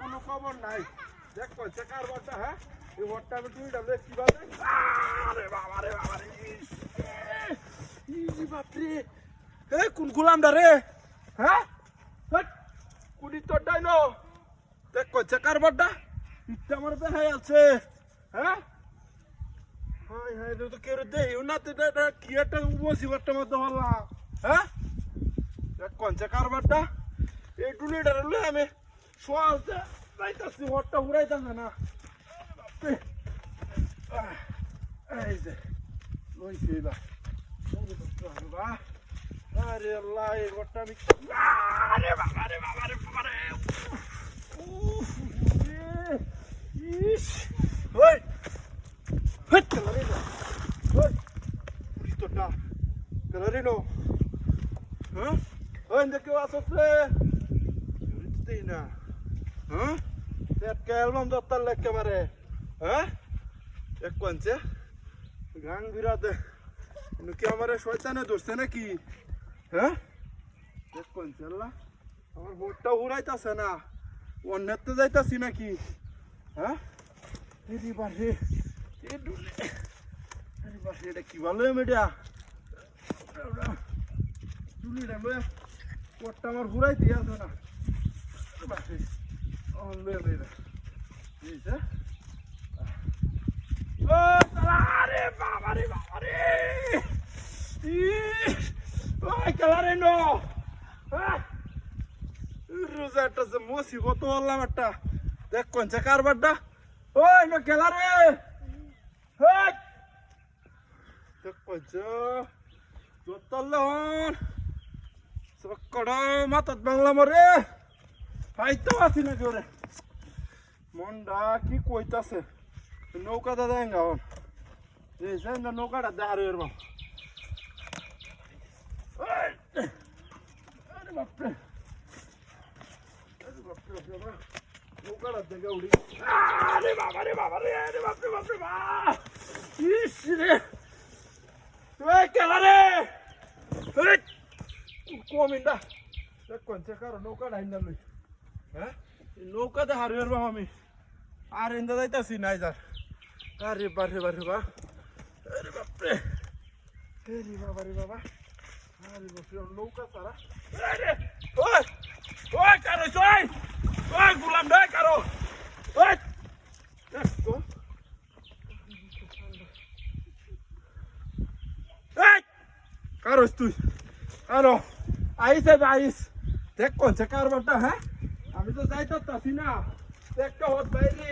কোনো খবর নাই। দেখ কইছে কারবারটা, হ্যাঁ এই ভটটা আমি তুই ডালে কি বাজে। আরে বাবা রে বাবা রে, ই বাপরে, এ কোন গোলামটা রে, হ্যাঁ কুড়ি তোর ডাইনো। দেখ কইছে কারবারটা ইটা আমার দেখাই আছে, হ্যাঁ হাই হাই তো কেউ দেই না তো কি একটা মুসিবতটা মধ্যে হলাম, হ্যাঁ দেখ কইছে কারবারটা এই টুলিটার লই আমি সোয়ালতে যাইতাছি, ভটটা উড়াইতাছে না। এই যে লইছি না, আরে আল্লাহ এই ভটটা আমি, আরে বাবা রে বাবা রে বাবা রে, ইস ওই হট কালারিনো, ওই তোটা কালারিনো, হ্যাঁ ওই দেখে আসছে তুই না, হ্যাঁ একটা অ্যালবাম দত্তার একেবারে, হ্যাঁ এক কনছে গান বিরাতে কি আমার শয়তানে ধরছে নাকি, হ্যাঁ এক কনছে আল্লাহ আমার ভোটটা উড়াইতাছে না, অন্যের তো যাইতাছি নাকি, হ্যাঁ এরি বারে এ ডুলে, আরে বারে এটা কি ভালো মেডিয়া ডুলিটা লয়ে ভোটটা আমার উড়াইতে আছে না, বারে লয়ে লয়ে দিছে। ও আরে বাবা রে বাবা রে, ওই কালারে নো, রোজা একটা যে মুসিবত বললাম একটা, দেখ কোনছে কারবারটা, ওই নো খেলারে, দেখ কোনছে জোতাল্লন চক্কড় মাথাত বাংলা মরে ফাইতো আছি না জোরে, মনটা কি কইতাছে নৌকাটা দেন গাওন এই সেন্ডা নৌকাটা দেখার এরকম, আরে বাপরে, আরে বাপরে বাবা নৌকাটা দেখে উড়ি, আরে বাবা রে বাবা রে, আরে বাপরে বাপরে বা, ইস রে ওই কেলা রে, কমিন্দা দেখ কোনছে কারো নৌকাটা হিন্দা লই, হ্যাঁ নৌকা দেখার এরকম আমি আর হিন্দা যাইতাছি নাই যার, আরে বারে বারে বা, আরে বাপরে, আরে বাবা রে বাবা, আরে বাপরে নৌকা সারা, আরে ওই ওই কারো ওই ওই গোলাম দে কারো, ওই দেখো এই কারো তুই কারো আইস আইস, দেখ কোনছে কারবারটা, হ্যাঁ আমি তো যাইতাছি না, একটা হত বাইরে